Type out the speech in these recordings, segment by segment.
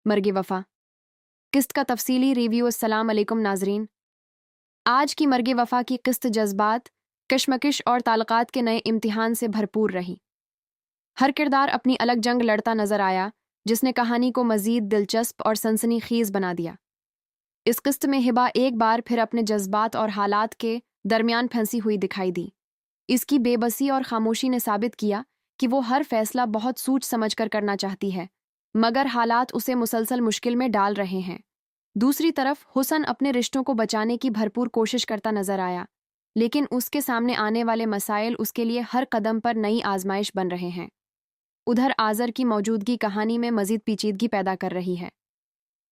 मर्गे वफ़ा किस्त का तफसीली रिव्यू। अस्सलाम अलैकुम नाजरीन। आज की मर्गे वफ़ा की किस्त जज्बात, कशमकश और ताल्लुकात के नए इम्तिहान से भरपूर रही। हर किरदार अपनी अलग जंग लड़ता नजर आया, जिसने कहानी को मज़ीद दिलचस्प और सनसनीखेज़ बना दिया। इस किस्त में हिबा एक बार फिर अपने जज्बात और हालात के दरमियान फंसी हुई दिखाई दी। इसकी बेबसी और खामोशी ने साबित किया कि वो हर फैसला बहुत सोच समझ कर करना चाहती है, मगर हालात उसे मुसलसल मुश्किल में डाल रहे हैं। दूसरी तरफ हुसन अपने रिश्तों को बचाने की भरपूर कोशिश करता नजर आया, लेकिन उसके सामने आने वाले मसाइल उसके लिए हर कदम पर नई आजमाइश बन रहे हैं। उधर आज़र की मौजूदगी कहानी में मजीद पेचीदगी पैदा कर रही है।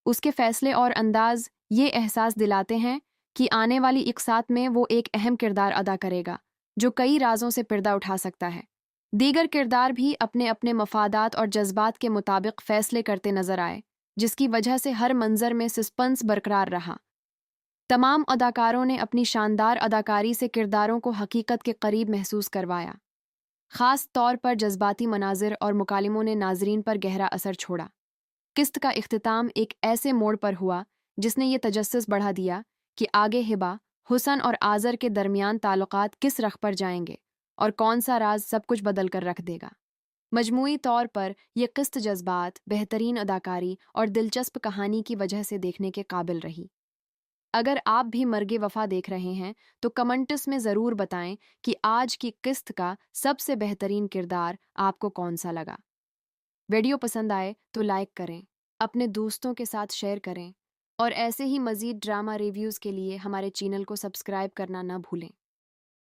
उसके फैसले और अंदाज ये एहसास दिलाते हैं कि आने वाली इकसात में वो एक अहम किरदार अदा करेगा, जो कई राजों से पर्दा उठा सकता है। दीगर किरदार भी अपने अपने मफादात और जज्बात के मुताबिक फैसले करते नजर आए, जिसकी वजह से हर मंजर में सस्पेंस बरकरार रहा। तमाम अदाकारों ने अपनी शानदार अदाकारी से किरदारों को हकीकत के करीब महसूस करवाया। ख़ास तौर पर जज्बाती मनाजिर और मुकालिमों ने नाजरीन पर गहरा असर छोड़ा। किस्त का इख्तिताम एक ऐसे मोड़ पर हुआ जिसने ये तजस्सुस बढ़ा दिया कि आगे हिबा, हुसन और आज़र के दरमियान ताल्लुकात किस रख पर जाएंगे और कौन सा राज सब कुछ बदल कर रख देगा। मजमूई तौर पर यह किस्त जज्बात, बेहतरीन अदाकारी और दिलचस्प कहानी की वजह से देखने के काबिल रही। अगर आप भी मर्गे वफ़ा देख रहे हैं तो कमेंट्स में ज़रूर बताएं कि आज की किस्त का सबसे बेहतरीन किरदार आपको कौन सा लगा। वीडियो पसंद आए तो लाइक करें, अपने दोस्तों के साथ शेयर करें और ऐसे ही मज़ीद ड्रामा रिव्यूज़ के लिए हमारे चैनल को सब्सक्राइब करना ना भूलें।